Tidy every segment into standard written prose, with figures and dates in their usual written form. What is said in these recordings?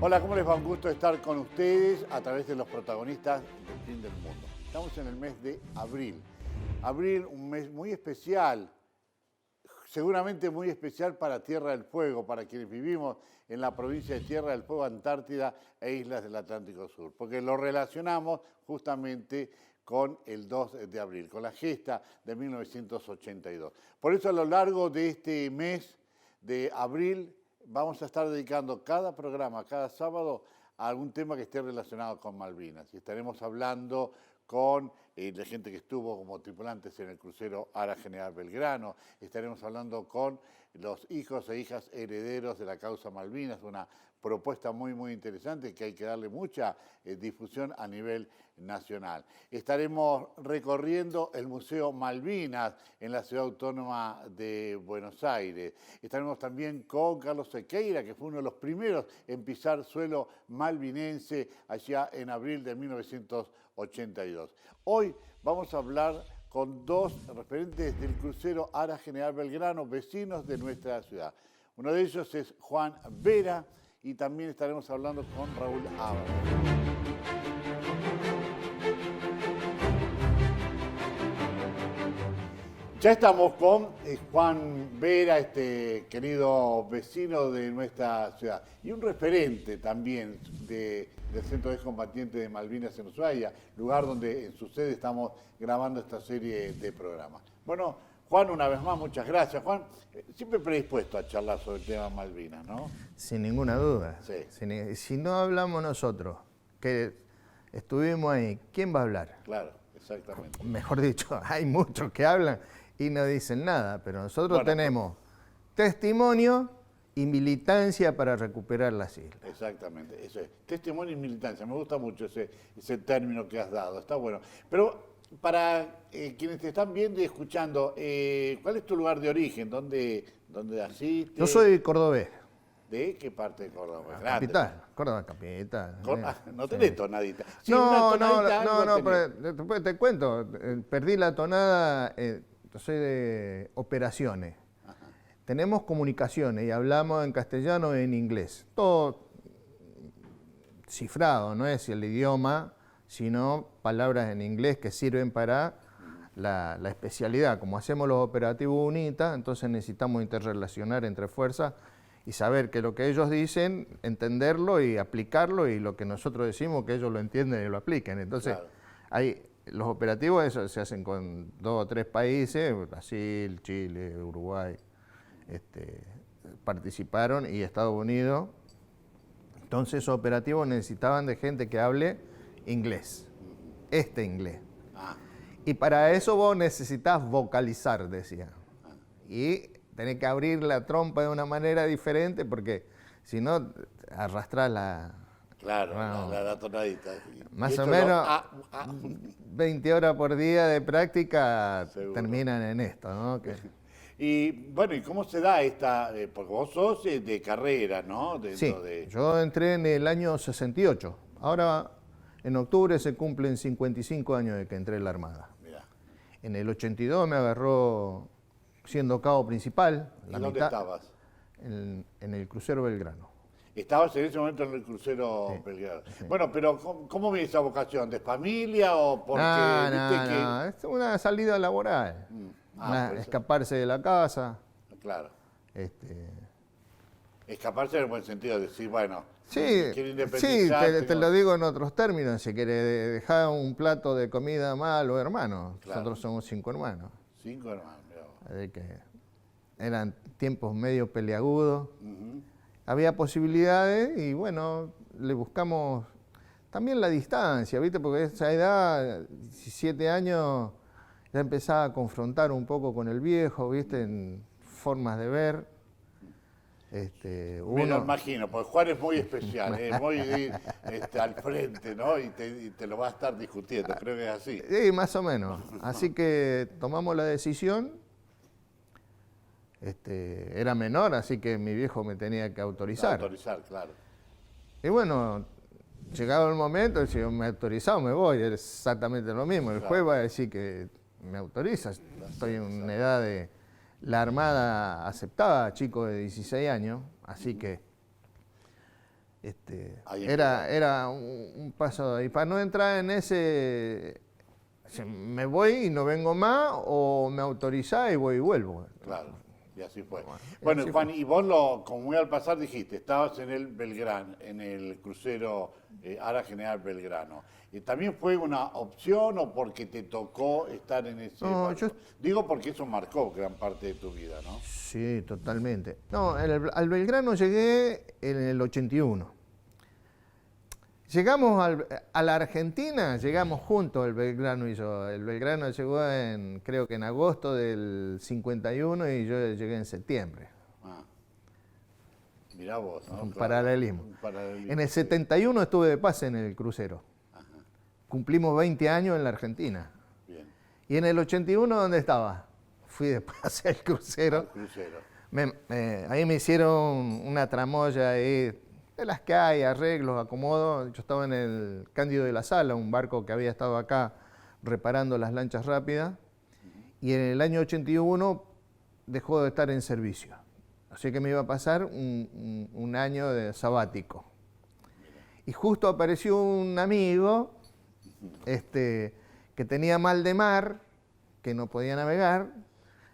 Hola, ¿cómo les va? Un gusto estar con ustedes a través de los protagonistas del fin del mundo. Estamos en el mes de abril. Abril, un mes muy especial, seguramente muy especial para Tierra del Fuego, para quienes vivimos en la provincia de Tierra del Fuego, Antártida e islas del Atlántico Sur, porque lo relacionamos justamente con el 2 de abril, con la gesta de 1982. Por eso a lo largo de este mes de abril vamos a estar dedicando cada programa, cada sábado, a algún tema que esté relacionado con Malvinas. Y estaremos hablando con la gente que estuvo como tripulantes en el crucero Ara General Belgrano. Estaremos hablando con los hijos e hijas herederos de la causa Malvinas, una propuesta muy interesante que hay que darle mucha difusión a nivel nacional. Estaremos recorriendo el Museo Malvinas en la Ciudad Autónoma de Buenos Aires. Estaremos también con Carlos Sequeira, que fue uno de los primeros en pisar suelo malvinense allá en abril de 1982. Hoy vamos a hablar con dos referentes del crucero Ara General Belgrano, vecinos de nuestra ciudad. Uno de ellos es Juan Vera y también estaremos hablando con Raúl Ábalos. Ya estamos con Juan Vera, este querido vecino de nuestra ciudad y un referente también del Centro de Excombatientes de Malvinas en Ushuaia, lugar donde en su sede estamos grabando esta serie de programas. Bueno, Juan, una vez más, muchas gracias. Juan, siempre predispuesto a charlar sobre el tema Malvinas, ¿no? Sin ninguna duda. Sí. Si no hablamos nosotros, que estuvimos ahí, ¿quién va a hablar? Claro, exactamente. Mejor dicho, hay muchos que hablan y no dicen nada, pero nosotros tenemos testimonio y militancia para recuperar las islas. Exactamente, eso es. Testimonio y militancia, me gusta mucho ese término que has dado, está bueno. Pero para quienes te están viendo y escuchando, ¿cuál es tu lugar de origen? ¿Dónde naciste? Yo soy cordobés. ¿De qué parte de Córdoba? Capital, Córdoba capital. No tenés tonadita. Sí, no, tonadita, pero después te cuento, perdí la tonada, yo soy de operaciones. Ajá. Tenemos comunicaciones y hablamos en castellano e en inglés. Todo cifrado, no es el idioma, sino palabras en inglés que sirven para la especialidad. Como hacemos los operativos UNITA, entonces necesitamos interrelacionar entre fuerzas y saber que lo que ellos dicen, entenderlo y aplicarlo, y lo que nosotros decimos, que ellos lo entienden y lo apliquen. Entonces, claro, los operativos eso se hacen con 2 o 3 países, Brasil, Chile, Uruguay, participaron, y Estados Unidos. Entonces esos operativos necesitaban de gente que hable inglés, inglés. Y para eso vos necesitas vocalizar, decía. Y tenés que abrir la trompa de una manera diferente, porque si no arrastrás la... Claro, la tonadita. Más o menos 20 horas por día de práctica. Seguro. Terminan en esto, ¿no? Y bueno, ¿y cómo se da esta? Porque vos sos de carrera, ¿no? Sí, yo entré en el año 68. Ahora, en octubre se cumplen 55 años de que entré en la Armada. Mirá. En el 82 me agarró siendo cabo principal. ¿Y dónde estabas? En el crucero Belgrano. ¿Estabas en ese momento en el crucero Belgrano? Sí. Bueno, pero ¿cómo viene esa vocación? ¿De familia o porque...? No, es una salida laboral. Escaparse de la casa. Claro. Escaparse en el buen sentido, de decir, bueno... Sí, te lo digo en otros términos. Si querés dejar un plato de comida malo, hermano. Claro. Nosotros somos 5 hermanos. 5 hermanos, mirá. De que eran tiempos medio peleagudos. Había posibilidades y bueno, le buscamos también la distancia, ¿viste? Porque a esa edad, 17 años, ya empezaba a confrontar un poco con el viejo, ¿viste? En formas de ver. Me lo imagino, porque Juan es muy especial, muy al frente, ¿no? Y te lo va a estar discutiendo, creo que es así. Sí, más o menos. Así que tomamos la decisión. Era menor, así que mi viejo me tenía que autorizar. Autorizar, claro. Y bueno, llegado el momento, si yo me he autorizado, me voy, es exactamente lo mismo. El juez va a decir que me autoriza. Estoy en una edad de... La Armada aceptaba a chicos de 16 años, así que... Era un paso. Y para no entrar en ese, me voy y no vengo más, o me autorizás y voy y vuelvo. Claro, y así fue. Bueno, Juan, y vos, como muy al pasar dijiste, estabas en el Belgrano, en el crucero Ara General Belgrano. ¿También fue una opción o porque te tocó estar en ese barco? Digo porque eso marcó gran parte de tu vida, ¿no? Sí, totalmente. No, al Belgrano llegué en el 81. Llegamos a la Argentina, llegamos juntos el Belgrano y yo. El Belgrano llegó creo que en agosto del 51 y yo llegué en septiembre. Mirá vos, ¿no? Un paralelismo. En el 71 estuve de pase en el crucero. Ajá. Cumplimos 20 años en la Argentina. Bien. Y en el 81, ¿dónde estaba? Fui de pase al crucero. Al crucero. Ahí me hicieron una tramoya ahí, de las que hay, arreglos, acomodo. Yo estaba en el Cándido de la Sala, un barco que había estado acá reparando las lanchas rápidas. Y en el año 81 dejó de estar en servicio. Así que me iba a pasar un año de sabático. Y justo apareció un amigo que tenía mal de mar, que no podía navegar.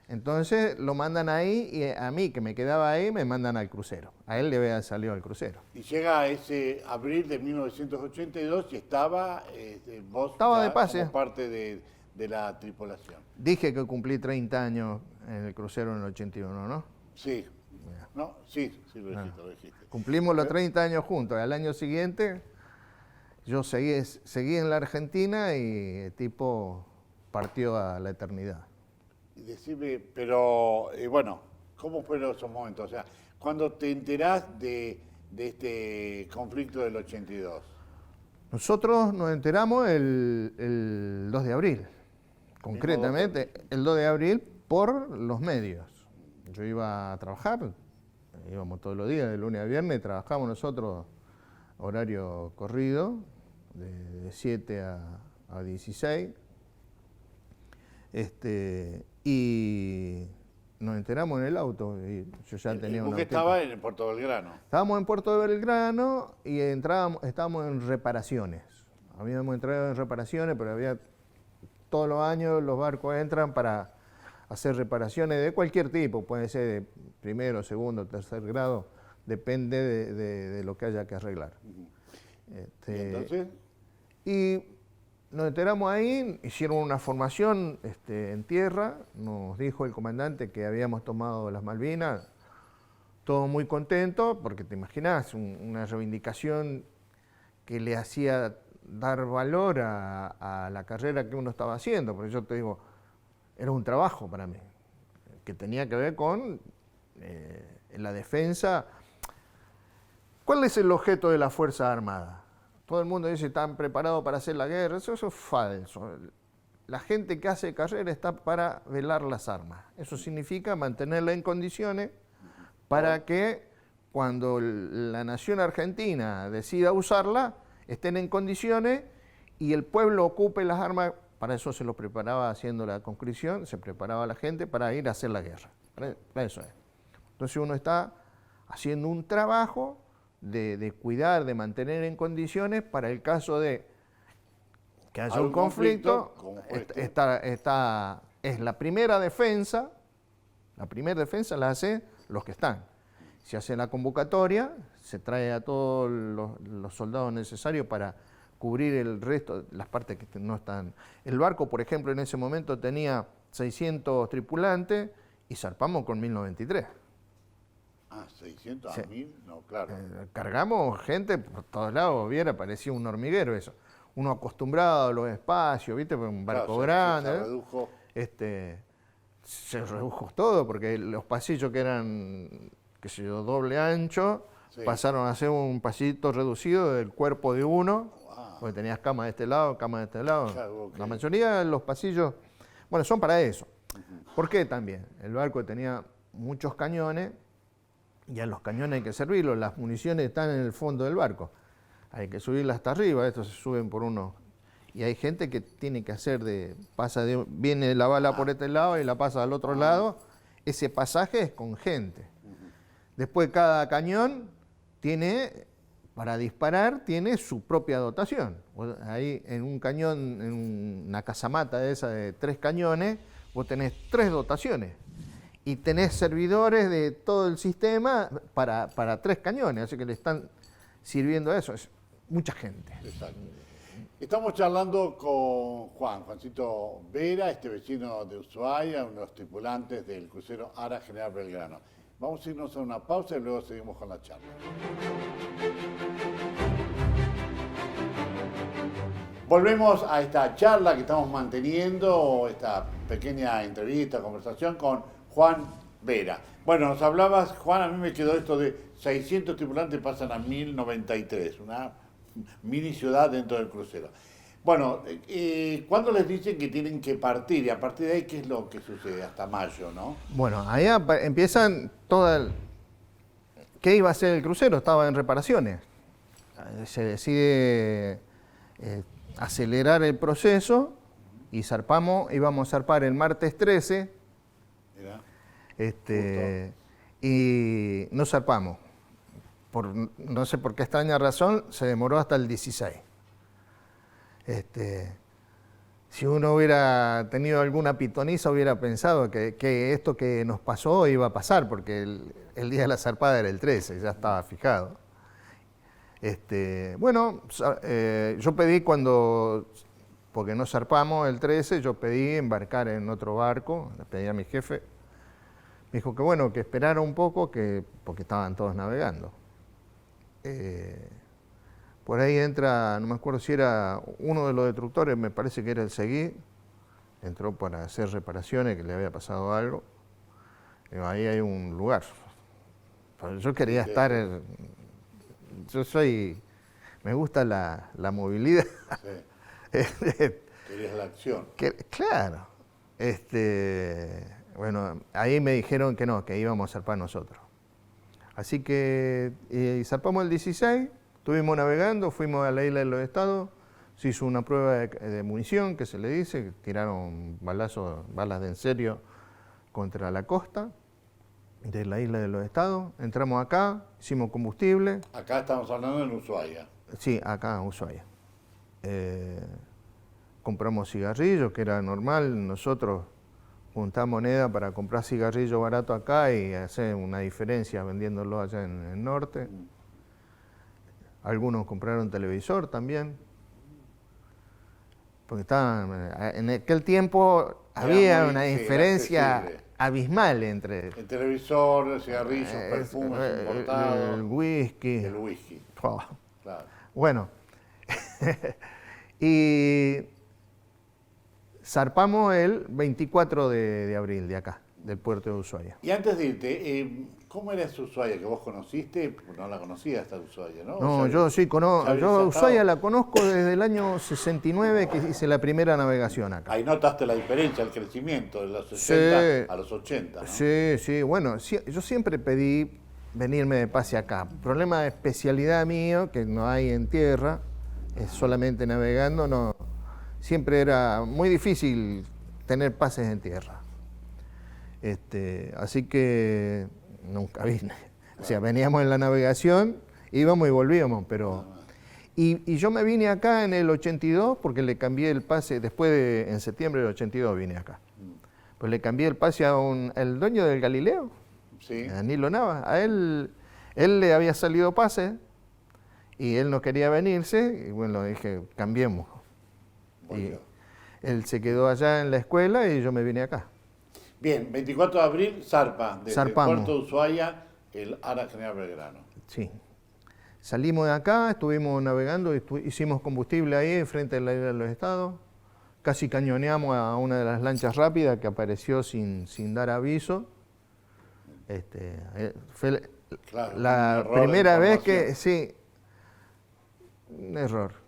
Entonces lo mandan ahí y a mí, que me quedaba ahí, me mandan al crucero. A él le había salido al crucero. Y llega ese abril de 1982 y vos estaba de pase. Como parte de la tripulación. Dije que cumplí 30 años en el crucero en el 81, ¿no? Sí. No, sí, lo dijiste. Cumplimos los 30 años juntos. Al año siguiente yo seguí en la Argentina y el tipo partió a la eternidad. Y decime, pero bueno, ¿cómo fueron esos momentos? O sea, ¿cuándo te enterás de este conflicto del 82? Nosotros nos enteramos el 2 de abril, concretamente el 2 de abril por los medios. Yo iba a trabajar, íbamos todos los días, de lunes a viernes, trabajamos nosotros horario corrido, de 7 a 16. Y nos enteramos en el auto. Y yo ya tenía ¿Por qué estaba en Puerto Belgrano? Estábamos en Puerto Belgrano y estábamos en reparaciones. Habíamos entrado en reparaciones, pero todos los años los barcos entran para hacer reparaciones de cualquier tipo, puede ser de primero, segundo, tercer grado, depende de lo que haya que arreglar. ¿Y entonces? Y nos enteramos ahí, hicieron una formación en tierra, nos dijo el comandante que habíamos tomado las Malvinas, todo muy contento, porque te imaginas, una reivindicación que le hacía dar valor a la carrera que uno estaba haciendo, porque yo te digo, era un trabajo para mí, que tenía que ver con la defensa. ¿Cuál es el objeto de la Fuerza Armada? Todo el mundo dice, están preparados para hacer la guerra. Eso es falso. La gente que hace carrera está para velar las armas. Eso significa mantenerla en condiciones para que cuando la nación argentina decida usarla, estén en condiciones y el pueblo ocupe las armas. Para eso se lo preparaba haciendo la conscripción, se preparaba la gente para ir a hacer la guerra. Para eso es. Entonces uno está haciendo un trabajo de cuidar, de mantener en condiciones para el caso de que haya un conflicto. Es la primera defensa. La primera defensa la hacen los que están. Se hace la convocatoria, se trae a todos los soldados necesarios para cubrir el resto, las partes que no están. El barco, por ejemplo, en ese momento tenía 600 tripulantes y zarpamos con 1093. 600 a 1000, no, claro. Cargamos gente por todos lados, parecía un hormiguero eso. Uno acostumbrado a los espacios, ¿viste? Un barco grande. Se redujo. Se redujo todo, porque los pasillos que eran, qué sé yo, doble ancho, pasaron a ser un pasillito reducido del cuerpo de uno, porque tenías cama de este lado, cama de este lado. Claro, La mayoría de los pasillos, bueno, son para eso. ¿Por qué también? El barco tenía muchos cañones, y a los cañones hay que servirlos, las municiones están en el fondo del barco. Hay que subirlas hasta arriba, estos se suben por uno. Y hay gente que tiene que hacer viene la bala por este lado y la pasa al otro lado. Ese pasaje es con gente. Después cada cañón tiene para disparar tiene su propia dotación. Ahí en un cañón, en una casamata de esa de 3 cañones, vos tenés 3 dotaciones. Y tenés servidores de todo el sistema para 3 cañones, así que le están sirviendo a eso. Es mucha gente. Exacto. Estamos charlando con Juancito Vera, vecino de Ushuaia, uno de los tripulantes del crucero ARA General Belgrano. Vamos a irnos a una pausa y luego seguimos con la charla. Volvemos a esta charla que estamos manteniendo, esta pequeña entrevista, conversación con Juan Vera. Bueno, nos hablabas, Juan, a mí me quedó esto de 600 tripulantes pasan a 1093, una mini ciudad dentro del crucero. Bueno, ¿cuándo les dicen que tienen que partir? Y a partir de ahí, ¿qué es lo que sucede? Hasta mayo, ¿no? Bueno, ahí empiezan ¿Qué iba a ser el crucero? Estaba en reparaciones. Se decide acelerar el proceso y íbamos a zarpar el martes 13. Mirá, y no zarpamos. No sé por qué extraña razón, se demoró hasta el 16. Si uno hubiera tenido alguna pitoniza, hubiera pensado que esto que nos pasó iba a pasar, porque el día de la zarpada era el 13, ya estaba fijado. Bueno, yo pedí porque no zarpamos el 13, yo pedí embarcar en otro barco, le pedí a mi jefe, me dijo que bueno, que esperara un poco, porque estaban todos navegando. Por ahí entra, no me acuerdo si era uno de los destructores, me parece que era el Seguí, entró para hacer reparaciones, que le había pasado algo. Ahí hay un lugar. Yo quería estar, me gusta la movilidad. Sí. Querías la acción. Claro. Bueno, ahí me dijeron que no, que íbamos a zarpar nosotros. Así que zarpamos el 16, estuvimos navegando, fuimos a la isla de los Estados, se hizo una prueba de munición, que se le dice, que tiraron balas de en serio contra la costa de la isla de los Estados. Entramos acá, hicimos combustible. Acá estamos hablando en Ushuaia. Sí, acá en Ushuaia. Compramos cigarrillos, que era normal, nosotros juntamos moneda para comprar cigarrillos barato acá y hacer una diferencia vendiéndolo allá en el norte. Algunos compraron televisor también, porque en aquel tiempo había una diferencia abismal entre el televisor, cigarrillos, perfumes importados, el whisky. El whisky. Oh. Claro. Bueno, y zarpamos el 24 de abril de acá, del puerto de Ushuaia. Y antes de irte, ¿cómo era esa Ushuaia que vos conociste? No la conocías hasta Ushuaia, ¿no? No, o sea, yo sí conozco. Yo Ushuaia la conozco desde el año 69 que hice la primera navegación acá. Ahí notaste la diferencia, el crecimiento de los 60 a los 80, ¿no? Sí. Bueno, yo siempre pedí venirme de pase acá. Problema de especialidad mío, que no hay en tierra, es solamente navegando, no. Siempre era muy difícil tener pases en tierra. Así que nunca vine. O sea, veníamos en la navegación, íbamos y volvíamos, pero... Y yo me vine acá en el 82 porque le cambié el pase, en septiembre del 82 vine acá. Pues le cambié el pase al dueño del Galileo, sí, a Nilo Nava. A él le había salido pase y él no quería venirse, y bueno, dije, cambiemos. Y él se quedó allá en la escuela y yo me vine acá. Bien, 24 de abril, zarpa, desde el puerto de Ushuaia, el ARA General Belgrano. Sí. Salimos de acá, estuvimos navegando, hicimos combustible ahí, frente a la isla de los Estados. Casi cañoneamos a una de las lanchas rápidas que apareció sin dar aviso. Fue la primera vez que... Sí, un error.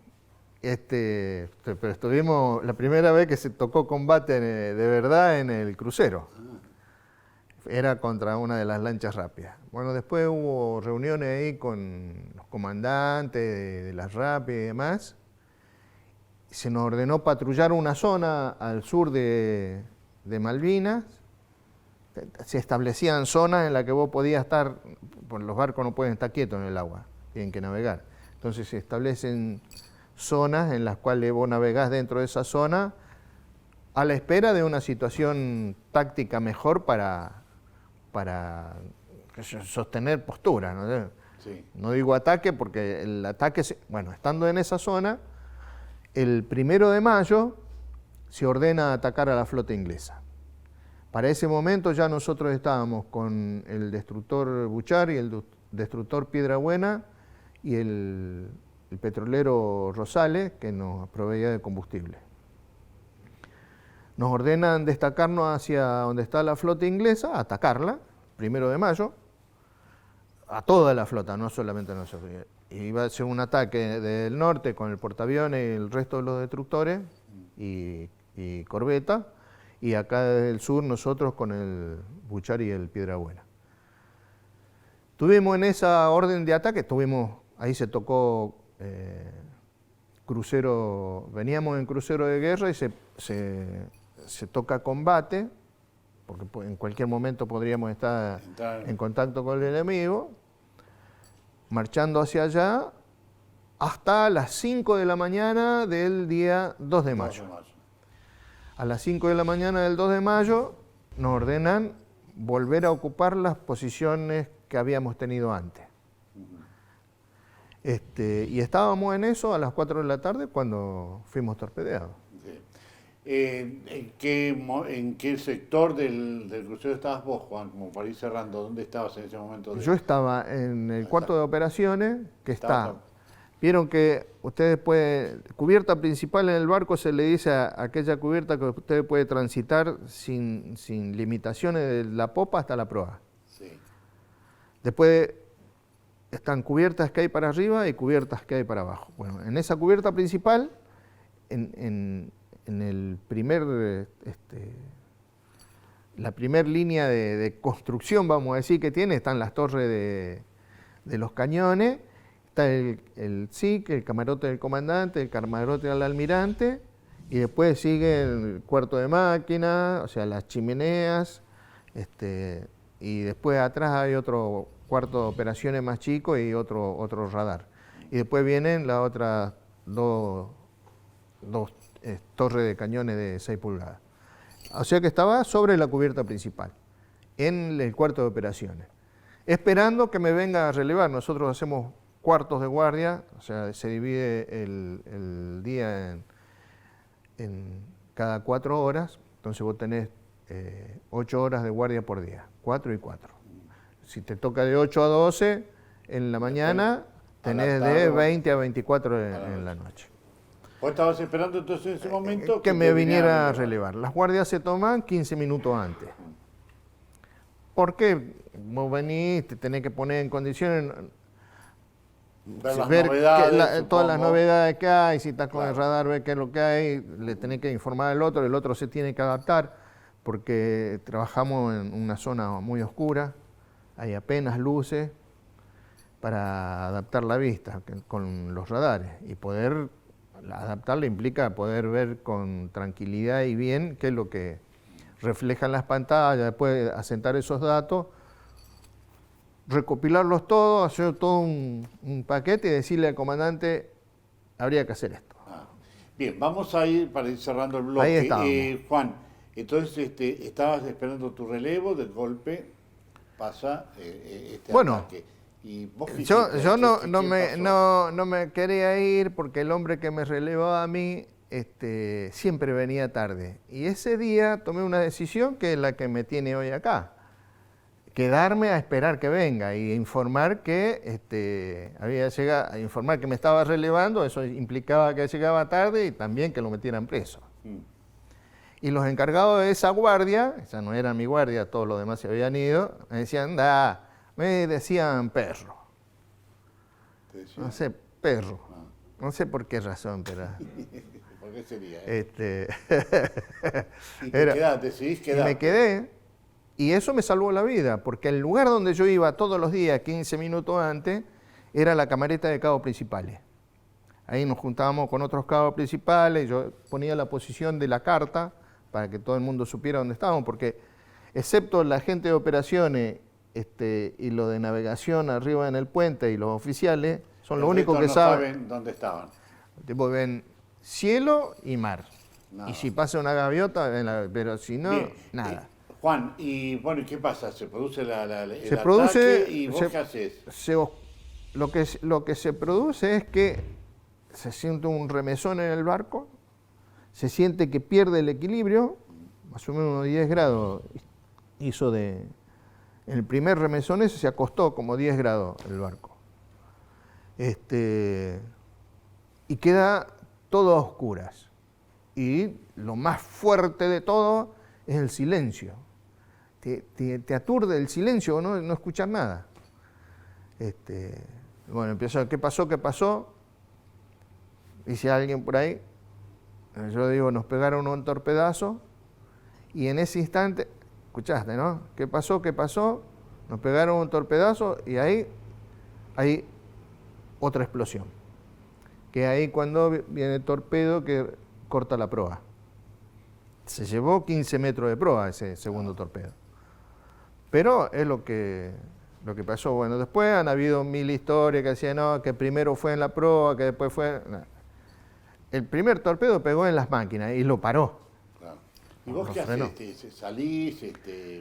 Pero estuvimos la primera vez que se tocó combate de verdad en el crucero. Era contra una de las lanchas rápidas. Bueno, después hubo reuniones ahí con los comandantes de las rápidas y demás. Se nos ordenó patrullar una zona al sur de Malvinas. Se establecían zonas en las que vos podías estar, porque los barcos no pueden estar quietos en el agua, tienen que navegar. Entonces se establecen zonas en las cuales vos navegás dentro de esa zona a la espera de una situación táctica mejor para sostener postura, ¿no? Sí. No digo ataque porque el ataque, bueno, estando en esa zona, el 1 de mayo se ordena atacar a la flota inglesa. Para ese momento ya nosotros estábamos con el destructor Buchar y el destructor Piedrabuena y el petrolero Rosales, que nos proveía de combustible. Nos ordenan destacarnos hacia donde está la flota inglesa, atacarla, 1 de mayo, a toda la flota, no solamente a nosotros. Iba a ser un ataque del norte con el portaaviones y el resto de los destructores y corbetas, y acá desde el sur nosotros con el Buchar y el Piedrabuena. Tuvimos en esa orden de ataque, ahí se tocó crucero, veníamos en crucero de guerra y se toca combate, porque en cualquier momento podríamos estar en contacto con el enemigo, marchando hacia allá hasta las 5 de la mañana del día 2 de mayo. A las 5 de la mañana del 2 de mayo nos ordenan volver a ocupar las posiciones que habíamos tenido antes. Y estábamos en eso a las 4 de la tarde cuando fuimos torpedeados. Sí. ¿En qué sector del crucero estabas vos, Juan? Como para ir cerrando, ¿dónde estabas en ese momento? Yo estaba en el cuarto de operaciones, que está... Vieron que ustedes pueden... Cubierta principal en el barco se le dice a aquella cubierta que usted puede transitar sin limitaciones de la popa hasta la proa. Sí. Después están cubiertas que hay para arriba y cubiertas que hay para abajo. Bueno, en esa cubierta principal, en el la primera línea de construcción, vamos a decir, que tiene, están las torres de los cañones, está el SIC, el camarote del comandante, el camarote del almirante, y después sigue el cuarto de máquina, o sea, las chimeneas, y después atrás hay otro cuarto de operaciones más chico y otro radar. Y después vienen las otras dos torres de cañones de 6 pulgadas. O sea que estaba sobre la cubierta principal, en el cuarto de operaciones, esperando que me venga a relevar. Nosotros hacemos cuartos de guardia, o sea, se divide el día en cada 4 horas, entonces vos tenés 8 horas de guardia por día, 4 y 4. Si te toca de 8 a 12 en la mañana, tenés de 20 a 24 en la noche. ¿Vos estabas esperando entonces en ese momento? Que me viniera a relevar. Las guardias se toman 15 minutos antes. ¿Por qué? Vos venís, te tenés que poner en condiciones... Ver todas las novedades que hay, si estás con el radar, ver qué es lo que hay, le tenés que informar al otro, el otro se tiene que adaptar, porque trabajamos en una zona muy oscura, hay apenas luces, para adaptar la vista con los radares, y poder adaptarla implica poder ver con tranquilidad y bien qué es lo que reflejan las pantallas, después asentar esos datos, recopilarlos todos, hacer todo un paquete y decirle al comandante, habría que hacer esto. Bien, vamos a ir para ir cerrando el bloque. Ahí estamos. Juan, entonces estabas esperando tu relevo, de golpe pasa ataque. Y vos yo no me quería ir porque el hombre que me relevaba a mí siempre venía tarde. Y ese día tomé una decisión que es la que me tiene hoy acá. Quedarme a esperar que venga y informar que había llegado, informar que me estaba relevando, eso implicaba que llegaba tarde y también que lo metieran preso. Y los encargados de esa guardia, esa no era mi guardia, todos los demás se habían ido, me decían, me decían perro. No sé, perro. No sé por qué razón, pero... ¿Por qué sería? Y decidís quedarte. Y me quedé. Y eso me salvó la vida, porque el lugar donde yo iba todos los días, 15 minutos antes, era la camareta de cabos principales. Ahí nos juntábamos con otros cabos principales, yo ponía la posición de la carta para que todo el mundo supiera dónde estábamos, porque excepto la gente de operaciones y lo de navegación arriba en el puente y los oficiales, Son lo único que no saben. saben dónde estaban. Tipo, ven cielo y mar. Nada. Y si pasa una gaviota, pero si no, Bien. nada. Juan, y bueno, ¿y qué pasa? ¿Se produce el Se ataque produce, y vos qué haces? lo que se produce es que se siente un remesón en el barco, se siente que pierde el equilibrio, más o menos unos 10 grados hizo de... En el primer remesón ese se acostó como 10 grados el barco. Y queda todo a oscuras. Y lo más fuerte de todo es el silencio. Te aturde el silencio, no escuchas nada. Bueno, empieza, ¿qué pasó? ¿Qué pasó? Dice alguien por ahí. Yo digo, nos pegaron un torpedazo y en ese instante, escuchaste, ¿no? ¿Qué pasó? ¿Qué pasó? Nos pegaron un torpedazo y ahí hay otra explosión. Que ahí cuando viene el torpedo que corta la proa. Se llevó 15 metros de proa ese segundo torpedo. Pero es lo que pasó. Bueno, después han habido 1000 historias que decían, no, que primero fue en la proa, que después fue... No. El primer torpedo pegó en las máquinas y lo paró. Claro. ¿Y vos qué haces? ¿Salís?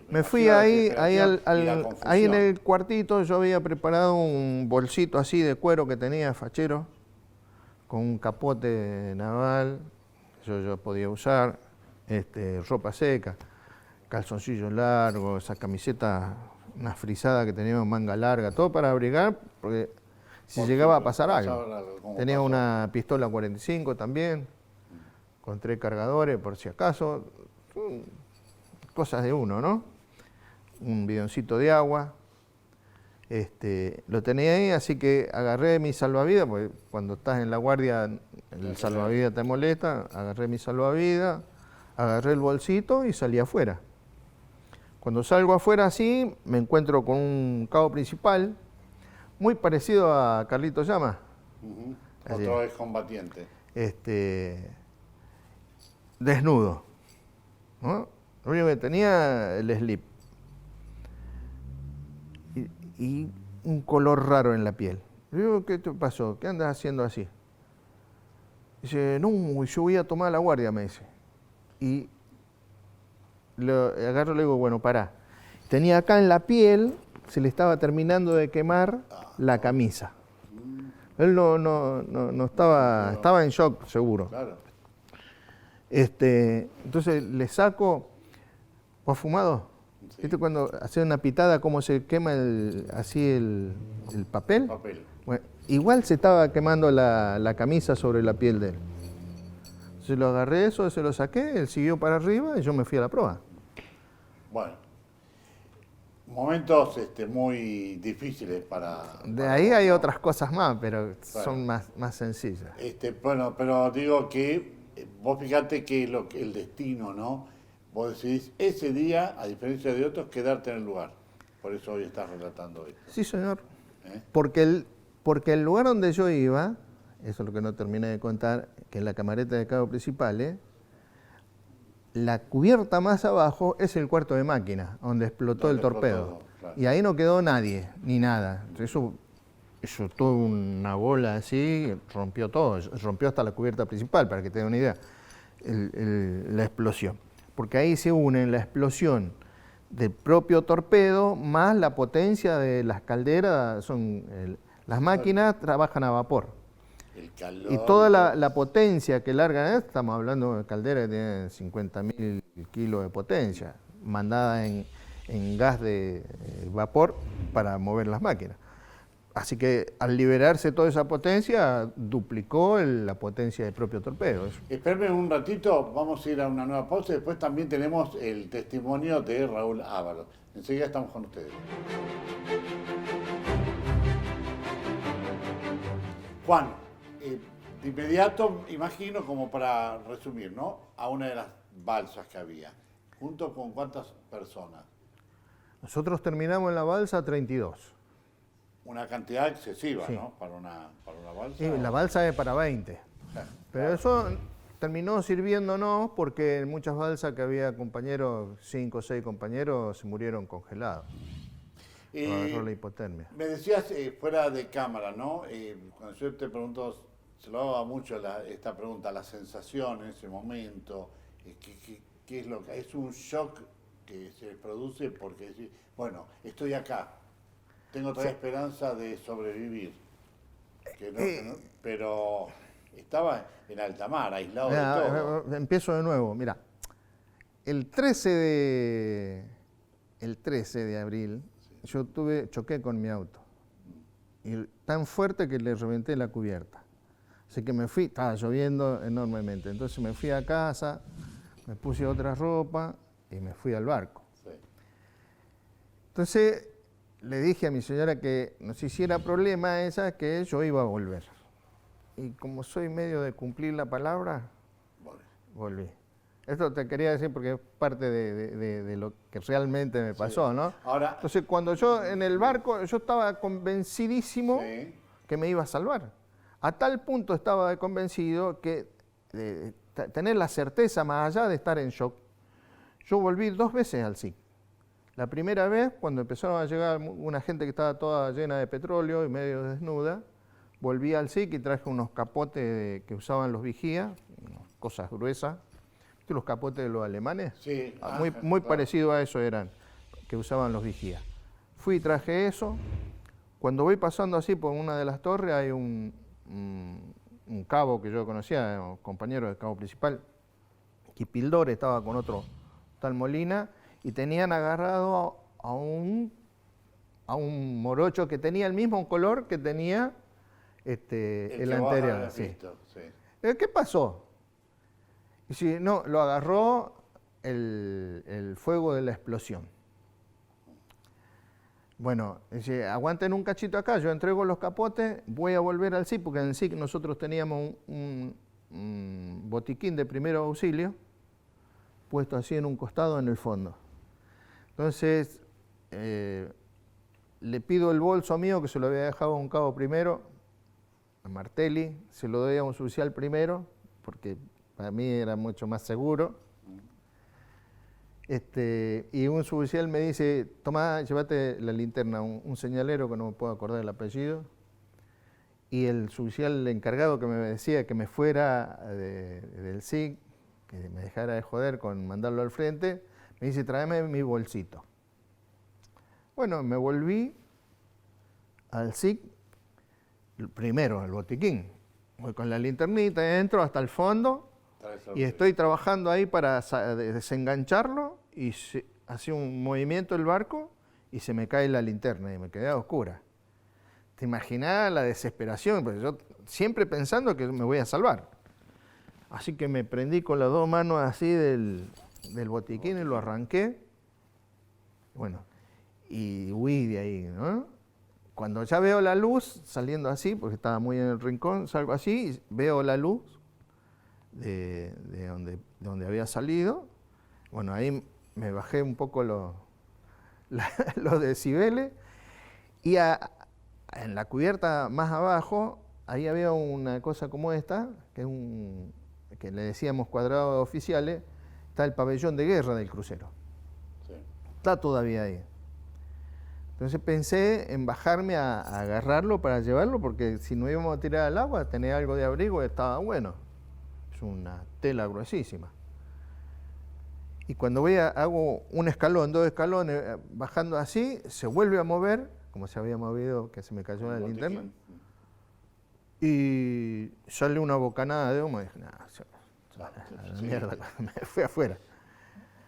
Me fui ahí en el cuartito, yo había preparado un bolsito así de cuero que tenía fachero, con un capote naval, yo podía usar, ropa seca, calzoncillos largos, esa camiseta, una frisada que tenía manga larga, todo para abrigar, porque si llegaba a pasar algo. Tenía una pistola 45 también, con 3 cargadores por si acaso, cosas de uno, ¿no? Un bidoncito de agua, lo tenía ahí, así que agarré mi salvavidas, porque cuando estás en la guardia el salvavidas te molesta, agarré mi salvavidas, agarré el bolsito y salí afuera. Cuando salgo afuera así, me encuentro con un cabo principal, muy parecido a Carlito Llama. Otro excombatiente. Desnudo, ¿no? Lo único que tenía el slip. Y un color raro en la piel. Le digo, ¿qué te pasó? ¿Qué andas haciendo así? Dice, no, yo voy a tomar la guardia, me dice. Y lo agarro y le digo, bueno, pará. Tenía acá en la piel, se le estaba terminando de quemar la camisa. Él no estaba en shock, seguro. Claro. Entonces le saco, ¿vos has fumado? Sí. ¿Viste cuando hace una pitada cómo se quema el papel? Papel. Bueno, igual se estaba quemando la camisa sobre la piel de él. Se lo agarré eso, se lo saqué, él siguió para arriba y yo me fui a la proa. Bueno, momentos muy difíciles para... De ahí hay otras cosas más, pero son más sencillas. Bueno, pero digo que vos fijate que el destino, ¿no? Vos decidís ese día, a diferencia de otros, quedarte en el lugar. Por eso hoy estás relatando esto. Sí, señor. Porque el lugar donde yo iba, eso es lo que no terminé de contar, que en la camareta de cabo principal, la cubierta más abajo es el cuarto de máquina, donde explotó el torpedo. Claro. Y ahí no quedó nadie, ni nada. Eso toda una bola así, rompió todo, rompió hasta la cubierta principal, para que te den una idea, la explosión. Porque ahí se unen la explosión del propio torpedo más la potencia de las calderas, las máquinas trabajan a vapor. El calor. Y toda la potencia que largan, estamos hablando de calderas que tienen 50.000 kilos de potencia, mandada en gas de vapor para mover las máquinas. Así que al liberarse toda esa potencia, duplicó la potencia del propio torpedo. Espérame un ratito, vamos a ir a una nueva pausa y después también tenemos el testimonio de Raúl Ávalos. Enseguida estamos con ustedes. Juan, de inmediato, imagino, como para resumir, ¿no? A una de las balsas que había. ¿Junto con cuántas personas? Nosotros terminamos en la balsa 32. Una cantidad excesiva, sí, ¿no? Para una balsa. Sí, la balsa es para 20. Pero eso terminó sirviéndonos porque en muchas balsas que había compañeros, 5 o 6 compañeros, se murieron congelados. lo agarró la hipotermia. Me decías fuera de cámara, ¿no? Cuando yo te pregunto, se lo daba mucho esta pregunta, la sensación en ese momento, ¿qué es lo que es un shock que se produce porque decís, bueno, estoy acá, tengo toda esperanza de sobrevivir, pero estaba en alta mar, aislado de todo. Empiezo de nuevo, mira, el 13 de abril yo choqué con mi auto, y tan fuerte que le reventé la cubierta. Así que me fui, estaba lloviendo enormemente, entonces me fui a casa, me puse otra ropa y me fui al barco. Sí. Entonces le dije a mi señora que no se hiciera problema esa, que yo iba a volver. Y como soy medio de cumplir la palabra, volví. Esto te quería decir porque es parte de lo que realmente me pasó, ¿no? Ahora, entonces, cuando yo en el barco, yo estaba convencidísimo que me iba a salvar. A tal punto estaba convencido que tener la certeza, más allá de estar en shock, yo volví 2 veces al SIC. La primera vez, cuando empezaron a llegar una gente que estaba toda llena de petróleo y medio desnuda, volví al SIC y traje unos capotes que usaban los vigías, cosas gruesas. ¿Los capotes de los alemanes? Sí. Muy parecido a eso eran, que usaban los vigías. Fui y traje eso. Cuando voy pasando así por una de las torres, hay un cabo que yo conocía, un compañero del cabo principal, Kipildor, estaba con otro tal Molina, y tenían agarrado a un morocho que tenía el mismo color que tenía el anterior. Sí. Sí. ¿Qué pasó? Y si no, lo agarró el fuego de la explosión. Bueno, dice, aguanten un cachito acá, yo entrego los capotes, voy a volver al SIC, porque en el SIC nosotros teníamos un botiquín de primer auxilio puesto así en un costado en el fondo. Entonces, le pido el bolso mío, que se lo había dejado a un cabo primero, a Martelli, se lo doy a un suboficial primero, porque para mí era mucho más seguro. Y un suboficial me dice, tomá, llévate la linterna, un señalero que no me puedo acordar el apellido. Y el suboficial encargado que me decía que me fuera del SIC, que me dejara de joder con mandarlo al frente, me dice, tráeme mi bolsito. Bueno, me volví al SIC, primero al botiquín. Voy con la linternita, entro hasta el fondo, y estoy trabajando ahí para desengancharlo y hace un movimiento el barco y se me cae la linterna y me quedé a oscuras. ¿Te imaginás la desesperación? Porque yo siempre pensando que me voy a salvar. Así que me prendí con las 2 manos así del botiquín y lo arranqué. Bueno, y huí de ahí, ¿no? Cuando ya veo la luz saliendo así, porque estaba muy en el rincón, salgo así y veo la luz de donde había salido. Bueno, ahí me bajé un poco los decibeles y en la cubierta más abajo, ahí había una cosa como esta, que le decíamos cuadrado de oficiales, está el pabellón de guerra del crucero. Sí. Está todavía ahí. Entonces pensé en bajarme a agarrarlo para llevarlo, porque si no íbamos a tirar al agua, tener algo de abrigo estaba bueno. Es una tela gruesísima. Y cuando hago un escalón, 2 escalones, bajando así, se vuelve a mover, como se había movido, que se me cayó la linterna, y sale una bocanada de humo, y dije, mierda, me fui afuera.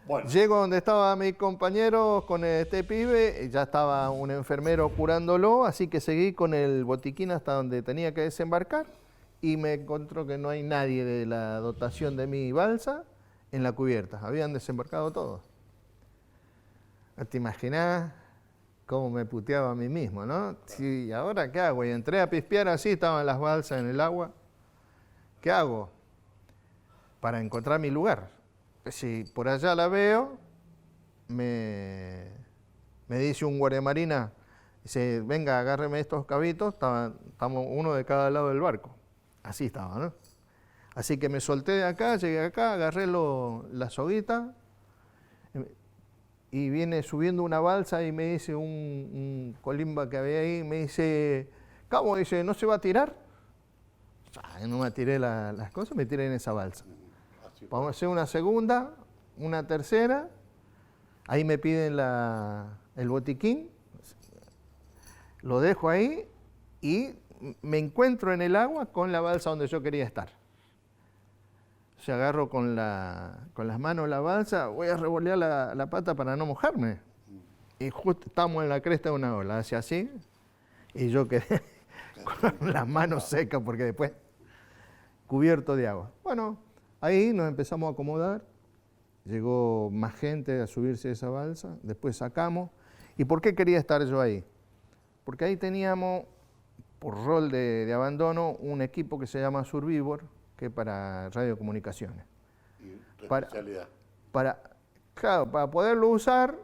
Bueno. Llego donde estaba mi compañero con este pibe, ya estaba un enfermero curándolo, así que seguí con el botiquín hasta donde tenía que desembarcar, y me encontró que no hay nadie de la dotación de mi balsa en la cubierta. Habían desembarcado todos. ¿Te imaginás cómo me puteaba a mí mismo, no? Sí, ¿ahora qué hago? Y entré a pispear así, estaban las balsas en el agua. ¿Qué hago? Para encontrar mi lugar. Si por allá la veo, me dice un guardiamarina, dice, venga, agárreme estos cabitos, estamos uno de cada lado del barco. Así estaba, ¿no? Así que me solté de acá, llegué acá, agarré la soguita y viene subiendo una balsa y me dice un colimba que había ahí, me dice, Cabo, dice, ¿no se va a tirar? No me tiré las cosas, me tiré en esa balsa. Vamos a hacer una segunda, una tercera, ahí me piden el botiquín, lo dejo ahí y me encuentro en el agua con la balsa donde yo quería estar. O sea, agarro con las manos la balsa, voy a revolear la pata para no mojarme. Y justo estamos en la cresta de una ola, hace así, y yo quedé con las manos secas porque después cubierto de agua. Bueno, ahí nos empezamos a acomodar, llegó más gente a subirse a esa balsa, después sacamos. ¿Y por qué quería estar yo ahí? Porque ahí teníamos, por rol de abandono, un equipo que se llama Survivor, que es para radiocomunicaciones. ¿Y tu especialidad? Claro, para poderlo usar,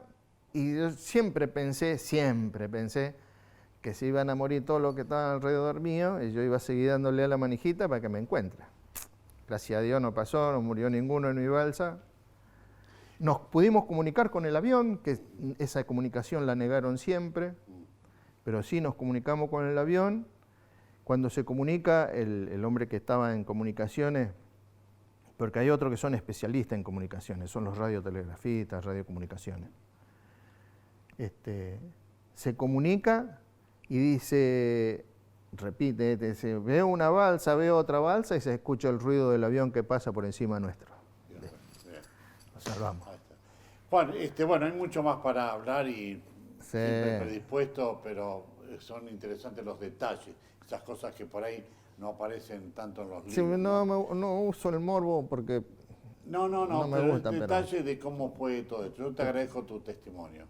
y yo siempre pensé que se iban a morir todos los que estaban alrededor mío, y yo iba a seguir dándole a la manijita para que me encuentre. Gracias a Dios no pasó, no murió ninguno en mi balsa. Nos pudimos comunicar con el avión, que esa comunicación la negaron siempre, pero sí nos comunicamos con el avión. Cuando se comunica, el hombre que estaba en comunicaciones, porque hay otros que son especialistas en comunicaciones, son los radiotelegrafistas, radiocomunicaciones. Se comunica y dice, repite, dice, veo una balsa, veo otra balsa y se escucha el ruido del avión que pasa por encima nuestro. Bien. Nos salvamos. Juan, bueno, hay mucho más para hablar y Sí. siempre predispuesto, pero son interesantes los detalles, esas cosas que por ahí no aparecen tanto en los libros. Sí, no uso el morbo porque No, me pero gusta, el pero- detalle de cómo fue todo esto. Yo te agradezco tu testimonio.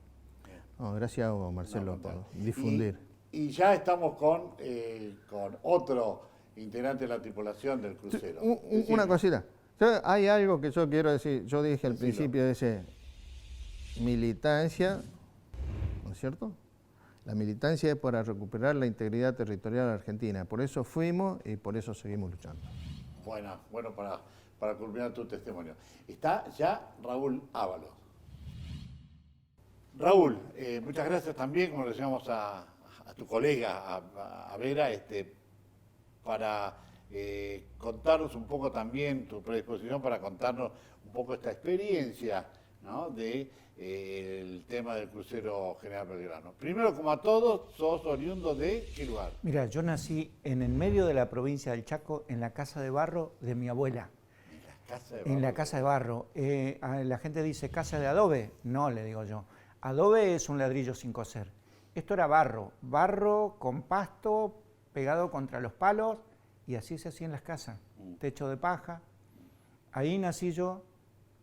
no, gracias a vos, Marcelo, No, por contá. difundir. Y ya estamos con otro integrante de la tripulación del crucero. Decime. Una cosita. Hay algo que yo quiero decir. Yo dije al Decilo. principio, dice militancia, ¿no es cierto? La militancia es para recuperar la integridad territorial argentina. Por eso fuimos y por eso seguimos luchando. Bueno, para culminar tu testimonio. Está ya Raúl Ábalos. Raúl, muchas gracias también, como le decíamos a tu colega, a Vera, para contarnos un poco también tu predisposición para contarnos un poco esta experiencia, ¿no?, de el tema del crucero General Belgrano. Primero, como a todos, sos oriundo de ¿qué lugar? Mira, yo nací en el medio de la provincia del Chaco, en la casa de barro de mi abuela. En la casa de barro. La gente dice casa de adobe. No, le digo yo. Adobe es un ladrillo sin coser. Esto era barro con pasto pegado contra los palos y así se hacían las casas. Techo de paja. Ahí nací yo.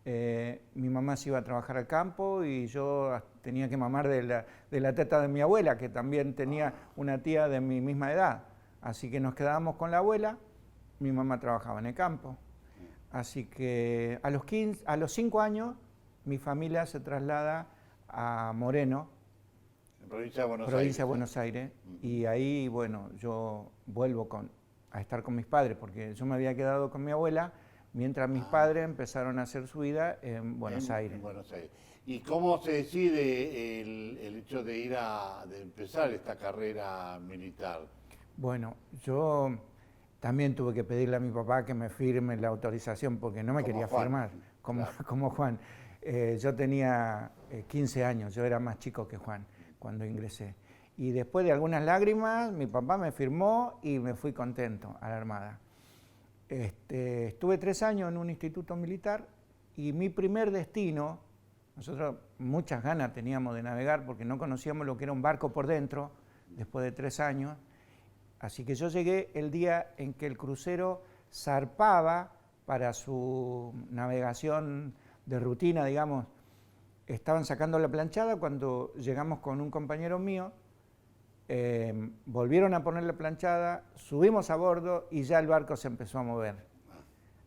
Mi mamá se iba a trabajar al campo y yo tenía que mamar de la teta de mi abuela, que también tenía una tía de mi misma edad. Así que nos quedábamos con la abuela, mi mamá trabajaba en el campo. Así que a los 5 años mi familia se traslada a Moreno, En provincia de Buenos provincia Aires. de Buenos Aires, y ahí, bueno, yo vuelvo a estar con mis padres, porque yo me había quedado con mi abuela, mientras mis padres empezaron a hacer su vida en Buenos Aires. En Buenos Aires. ¿Y cómo se decide el hecho de de empezar esta carrera militar? Bueno, yo también tuve que pedirle a mi papá que me firme la autorización, porque no me Como quería Juan, firmar, como, claro. como Juan. Yo tenía 15 años, yo era más chico que Juan cuando ingresé. Y después de algunas lágrimas, mi papá me firmó y me fui contento a la Armada. Estuve 3 años en un instituto militar y mi primer destino, nosotros muchas ganas teníamos de navegar porque no conocíamos lo que era un barco por dentro, después de 3 años. Así que yo llegué el día en que el crucero zarpaba para su navegación de rutina, digamos. Estaban sacando la planchada cuando llegamos con un compañero mío. Volvieron a poner la planchada, subimos a bordo y ya el barco se empezó a mover.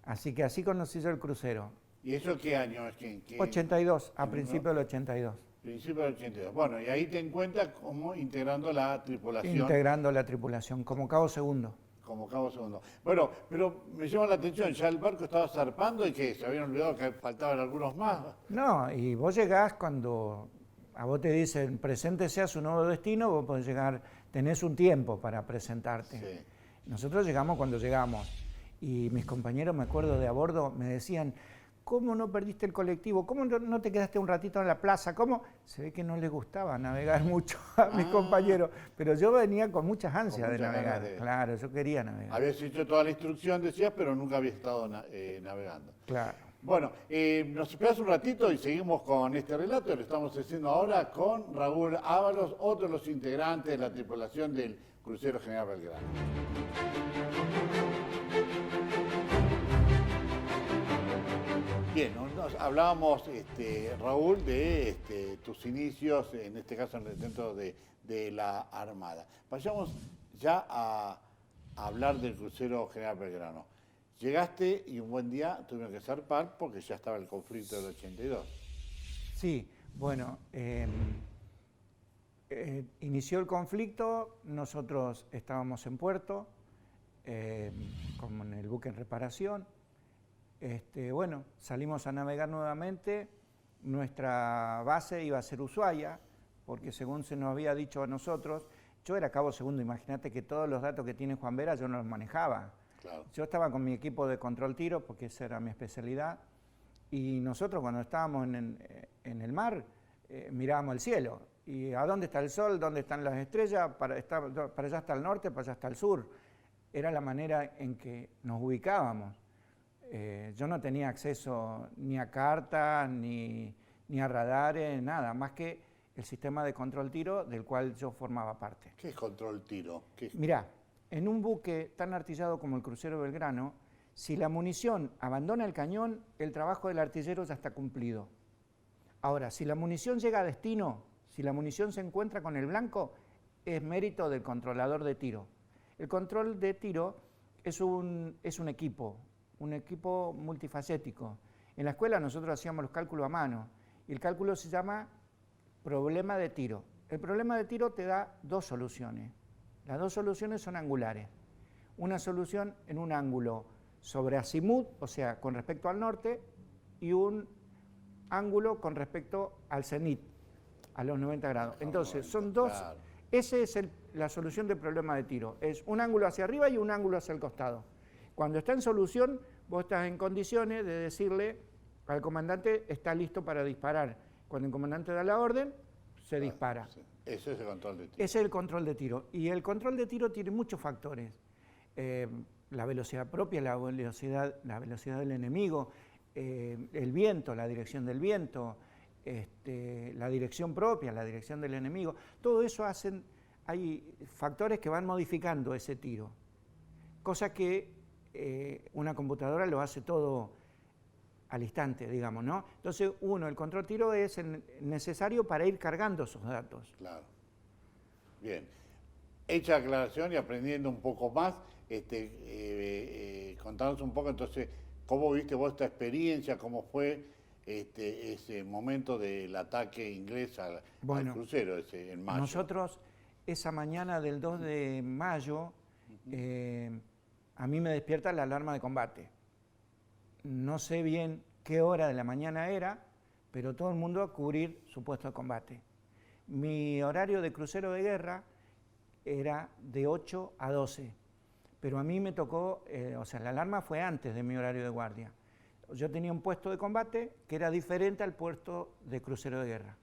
Así que así conocí yo el crucero. ¿Y eso qué año es? 82, a ¿En principios del 82. Principio del 82. Bueno, y ahí te encuentras como integrando la tripulación. Integrando la tripulación como cabo segundo. como cabo segundo. Bueno, pero me llama la atención, ya el barco estaba zarpando y que se habían olvidado que faltaban algunos más. No, y vos llegás cuando a vos te dicen preséntese a su nuevo destino, vos podés llegar, tenés un tiempo para presentarte. Sí. Nosotros llegamos cuando llegamos y mis compañeros, me acuerdo de a bordo, me decían, ¿cómo no perdiste el colectivo? ¿Cómo no te quedaste un ratito en la plaza? ¿Cómo? Se ve que no les gustaba navegar mucho a mis compañeros, pero yo venía con muchas ansias de navegar. Claro, yo quería navegar. Habías hecho toda la instrucción, decías, pero nunca habías estado navegando. Claro. Bueno, nos esperás un ratito y seguimos con este relato. Lo estamos haciendo ahora con Raúl Ábalos, otro de los integrantes de la tripulación del Crucero General Belgrano. Bien, hablábamos, Raúl, de tus inicios, en este caso dentro de la Armada. Vayamos ya a hablar del Crucero General Belgrano. Llegaste y un buen día tuvieron que zarpar porque ya estaba el conflicto del 82. Sí, bueno, inició el conflicto, nosotros estábamos en puerto, como en el buque en reparación. Bueno, salimos a navegar nuevamente, nuestra base iba a ser Ushuaia, porque según se nos había dicho a nosotros, yo era cabo segundo, imagínate que todos los datos que tiene Juan Vera yo no los manejaba. Claro. Yo estaba con mi equipo de control tiro, porque esa era mi especialidad, y nosotros cuando estábamos en el mar, mirábamos el cielo, y ¿a dónde está el sol? ¿Dónde están las estrellas? Para allá está el norte, para allá está el sur. Era la manera en que nos ubicábamos. Yo no tenía acceso ni a cartas, ni a radares, nada, más que el sistema de control tiro del cual yo formaba parte. ¿Qué es control tiro? Mirá, en un buque tan artillado como el Crucero Belgrano, si la munición abandona el cañón, el trabajo del artillero ya está cumplido. Ahora, si la munición llega a destino, si la munición se encuentra con el blanco, es mérito del controlador de tiro. El control de tiro es un equipo multifacético. En la escuela nosotros hacíamos los cálculos a mano y el cálculo se llama problema de tiro. El problema de tiro te da dos soluciones. Las dos soluciones son angulares. Una solución en un ángulo sobre azimut, o sea, con respecto al norte, y un ángulo con respecto al cenit, a los 90 grados. Entonces, son dos. Claro. Esa es la solución del problema de tiro. Es un ángulo hacia arriba y un ángulo hacia el costado. Cuando está en solución, vos estás en condiciones de decirle al comandante, está listo para disparar. Cuando el comandante da la orden, se dispara. Sí. Ese es el control de tiro. Ese es el control de tiro. Y el control de tiro tiene muchos factores. La velocidad propia, la velocidad del enemigo, el viento, la dirección del viento, la dirección propia, la dirección del enemigo. Todo eso hay factores que van modificando ese tiro. Cosa que una computadora lo hace todo al instante, digamos, ¿no? Entonces, el control tiro es necesario para ir cargando esos datos. Claro. Bien. Hecha la aclaración y aprendiendo un poco más, contanos un poco entonces cómo viste vos esta experiencia, cómo fue ese momento del ataque inglés al crucero en mayo. Nosotros, esa mañana del 2 de mayo, a mí me despierta la alarma de combate. No sé bien qué hora de la mañana era, pero todo el mundo a cubrir su puesto de combate. Mi horario de crucero de guerra era de 8 a 12, pero a mí me tocó, la alarma fue antes de mi horario de guardia. Yo tenía un puesto de combate que era diferente al puesto de crucero de guerra.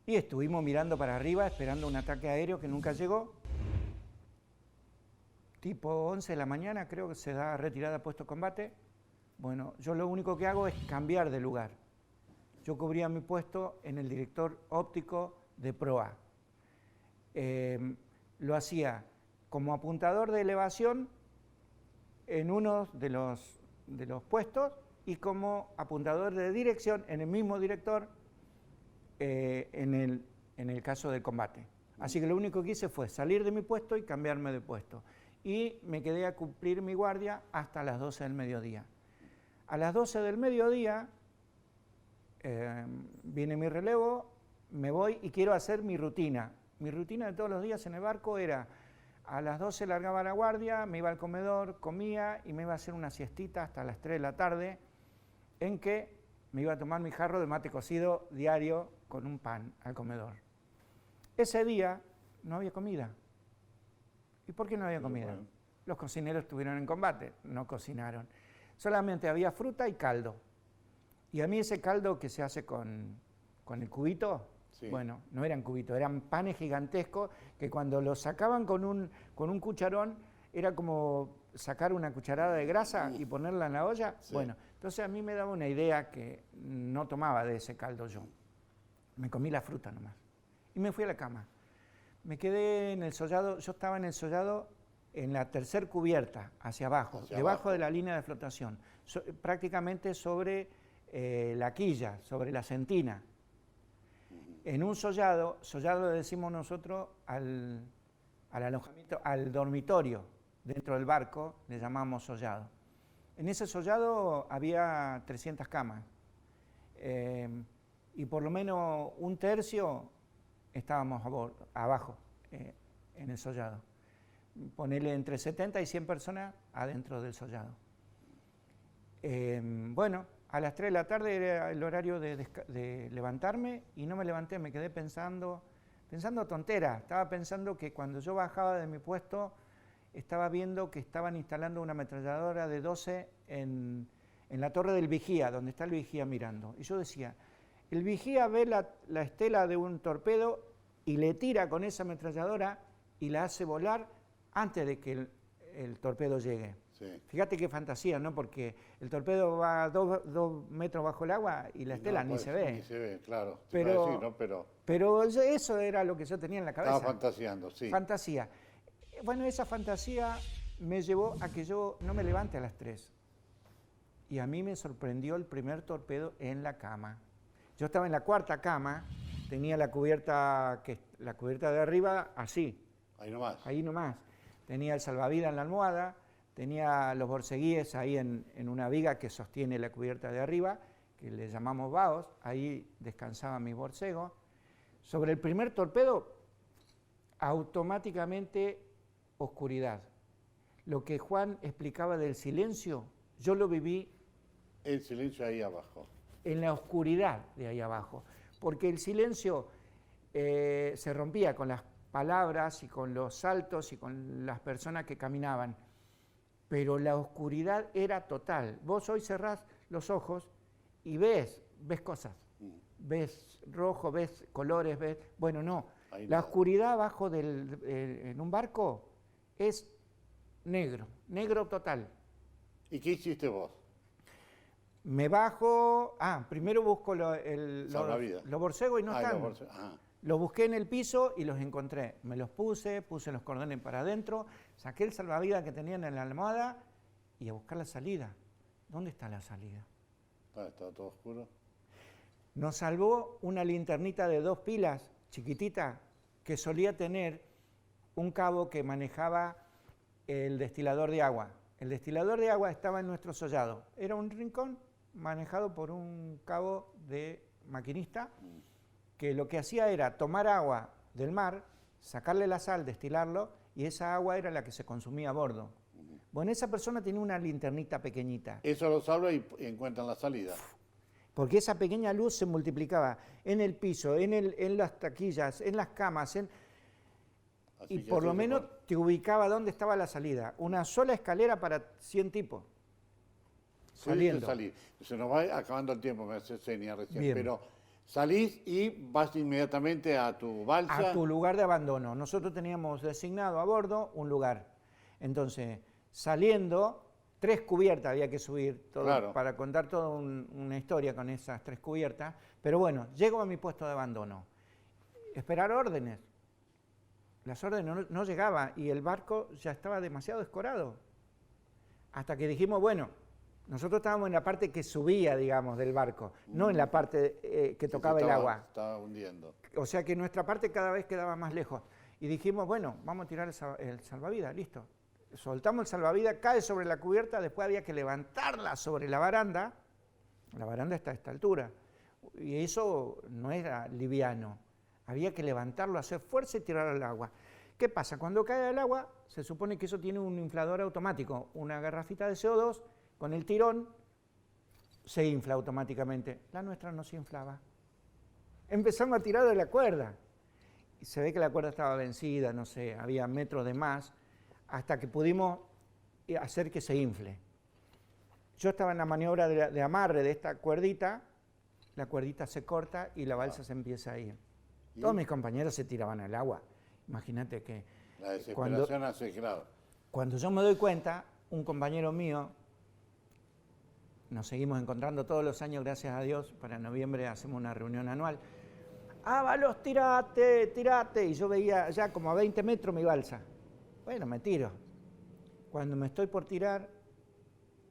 Y estuvimos mirando para arriba, esperando un ataque aéreo que nunca llegó. Tipo 11 de la mañana, creo que se da retirada puesto de combate. Bueno, yo lo único que hago es cambiar de lugar. Yo cubría mi puesto en el director óptico de proa. Lo hacía como apuntador de elevación en uno de los puestos y como apuntador de dirección en el mismo director en el caso del combate. Así que lo único que hice fue salir de mi puesto y cambiarme de puesto. Y me quedé a cumplir mi guardia hasta las 12 del mediodía. A las 12 del mediodía viene mi relevo, me voy y quiero hacer mi rutina. Mi rutina de todos los días en el barco era a las 12 largaba la guardia, me iba al comedor, comía y me iba a hacer una siestita hasta las 3 de la tarde, en que me iba a tomar mi jarro de mate cocido diario con un pan al comedor. Ese día no había comida. ¿Y por qué no había comida? Bueno. Los cocineros estuvieron en combate, no cocinaron. Solamente había fruta y caldo. Y a mí ese caldo que se hace con el cubito, Sí. bueno, no eran cubitos, eran panes gigantescos que cuando los sacaban con un cucharón era como sacar una cucharada de grasa y ponerla en la olla. Sí. Bueno, entonces a mí me daba una idea que no tomaba de ese caldo yo. Me comí la fruta nomás. Y me fui a la cama. Me quedé en el sollado, yo estaba en el sollado en la tercer cubierta, hacia abajo, debajo de la línea de flotación, prácticamente sobre la quilla, sobre la sentina. En un sollado le decimos nosotros al alojamiento, al dormitorio dentro del barco, le llamamos sollado. En ese sollado había 300 camas y por lo menos un tercio estábamos abajo en el sollado. Ponerle entre 70 y 100 personas adentro del sollado. Bueno, a las 3 de la tarde era el horario de levantarme y no me levanté, me quedé pensando tonteras. Estaba pensando que cuando yo bajaba de mi puesto, estaba viendo que estaban instalando una ametralladora de 12 en la torre del vigía, donde está el vigía mirando. Y yo decía, el vigía ve la estela de un torpedo y le tira con esa ametralladora y la hace volar antes de que el torpedo llegue. Sí. Fíjate qué fantasía, ¿no? Porque el torpedo va a 2 metros bajo el agua y la estela No, ni pues, se ve. Ni se ve, claro. Pero, ¿no? pero eso era lo que yo tenía en la cabeza. Estaba fantaseando, sí. Fantasía. Bueno, esa fantasía me llevó a que yo no me levante a las 3. Y a mí me sorprendió el primer torpedo en la cama. Yo estaba en la cuarta cama, tenía la cubierta de arriba así. Ahí nomás. Ahí nomás. Tenía el salvavidas en la almohada, tenía los borceguíes ahí en una viga que sostiene la cubierta de arriba, que le llamamos baos, ahí descansaban mis borcegos. Sobre el primer torpedo, automáticamente oscuridad. Lo que Juan explicaba del silencio, yo lo viví El silencio ahí abajo. en la oscuridad de ahí abajo, porque el silencio se rompía con las palabras y con los saltos y con las personas que caminaban, pero la oscuridad era total. Vos hoy cerrás los ojos y ves cosas, ves rojo, ves colores, bueno, no, Ahí la nada. oscuridad abajo en un barco es negro total. ¿Y qué hiciste vos? Me bajo, primero busco Salvavidas. los borcegos y no están. Los busqué en el piso y los encontré. Me los puse los cordones para adentro, saqué el salvavidas que tenían en la almohada y a buscar la salida. ¿Dónde está la salida? Estaba todo oscuro. Nos salvó una linternita de 2 pilas, chiquitita, que solía tener un cabo que manejaba el destilador de agua. El destilador de agua estaba en nuestro sollado. Era un rincón manejado por un cabo de maquinista que lo que hacía era tomar agua del mar, sacarle la sal, destilarlo, y esa agua era la que se consumía a bordo. Bueno, esa persona tenía una linternita pequeñita, Eso lo salva y encuentran la salida. porque esa pequeña luz se multiplicaba en el piso, en las taquillas, en las camas, Así y que por así lo se menos fue. te ubicaba dónde estaba la salida. Una sola escalera para 100 tipos. Saliendo. Salir. Se nos va acabando el tiempo, me hace seña recién, Bien. pero salís y vas inmediatamente a tu balsa. A tu lugar de abandono. Nosotros teníamos designado a bordo un lugar. Entonces, saliendo, 3 cubiertas había que subir todo, Claro. para contar toda una historia con esas 3 cubiertas. Pero bueno, llego a mi puesto de abandono. Esperar órdenes. Las órdenes no llegaban y el barco ya estaba demasiado escorado. Hasta que dijimos, bueno, nosotros estábamos en la parte que subía, digamos, del barco, no en la parte que tocaba el agua. Estaba hundiendo. O sea que nuestra parte cada vez quedaba más lejos. Y dijimos, bueno, vamos a tirar el salvavidas, listo. Soltamos el salvavidas, cae sobre la cubierta, después había que levantarla sobre la baranda. La baranda está a esta altura. Y eso no era liviano. Había que levantarlo, hacer fuerza y tirar al agua. ¿Qué pasa? Cuando cae al agua, se supone que eso tiene un inflador automático, una garrafita de CO2, con el tirón se infla automáticamente. La nuestra no se inflaba. Empezamos a tirar de la cuerda. Y se ve que la cuerda estaba vencida, no sé, había metros de más, hasta que pudimos hacer que se infle. Yo estaba en la maniobra de amarre de esta cuerdita, la cuerdita se corta y la balsa se empieza a ir. Todos mis compañeros se tiraban al agua. Imagínate que... La desesperación hace grado. Cuando yo me doy cuenta, un compañero mío, nos seguimos encontrando todos los años, gracias a Dios, para noviembre hacemos una reunión anual. Ábalos, tirate, tirate. Y yo veía ya como a 20 metros mi balsa. Bueno, me tiro. Cuando me estoy por tirar,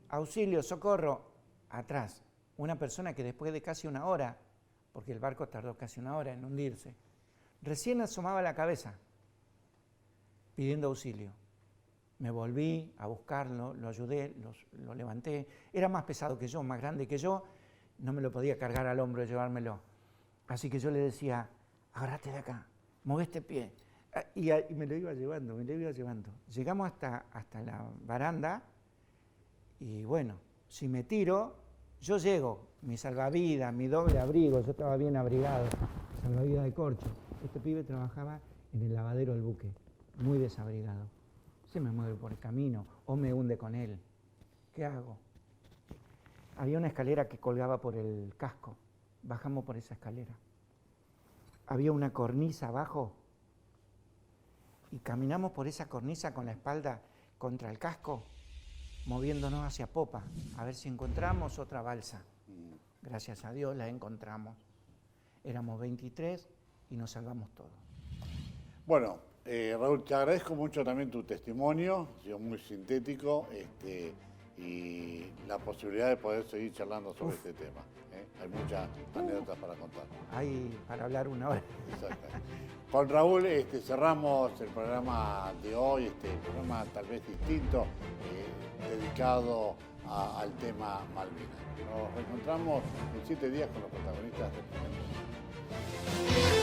auxilio, socorro, atrás. Una persona que después de casi una hora, porque el barco tardó casi una hora en hundirse, recién asomaba la cabeza, pidiendo auxilio. Me volví a buscarlo, lo ayudé, lo levanté. Era más pesado que yo, más grande que yo, no me lo podía cargar al hombro y llevármelo. Así que yo le decía, agárrate de acá, mueve este pie. Y me lo iba llevando, me lo iba llevando. Llegamos hasta la baranda y bueno, si me tiro, yo llego, mi salvavidas, mi doble abrigo, yo estaba bien abrigado, salvavidas de corcho. Este pibe trabajaba en el lavadero del buque, muy desabrigado. Se me mueve por el camino o me hunde con él. ¿Qué hago? Había una escalera que colgaba por el casco. Bajamos por esa escalera. Había una cornisa abajo y caminamos por esa cornisa con la espalda contra el casco, moviéndonos hacia popa, a ver si encontramos otra balsa. Gracias a Dios la encontramos. Éramos 23 y nos salvamos todos. Bueno, Raúl, te agradezco mucho también tu testimonio, ha sido muy sintético y la posibilidad de poder seguir charlando sobre este tema. Hay muchas anécdotas para contar. Hay para hablar una hora. Exacto. Con Raúl cerramos el programa de hoy, programa tal vez distinto, dedicado al tema Malvinas. Nos reencontramos en 7 días con los protagonistas del primer mundo.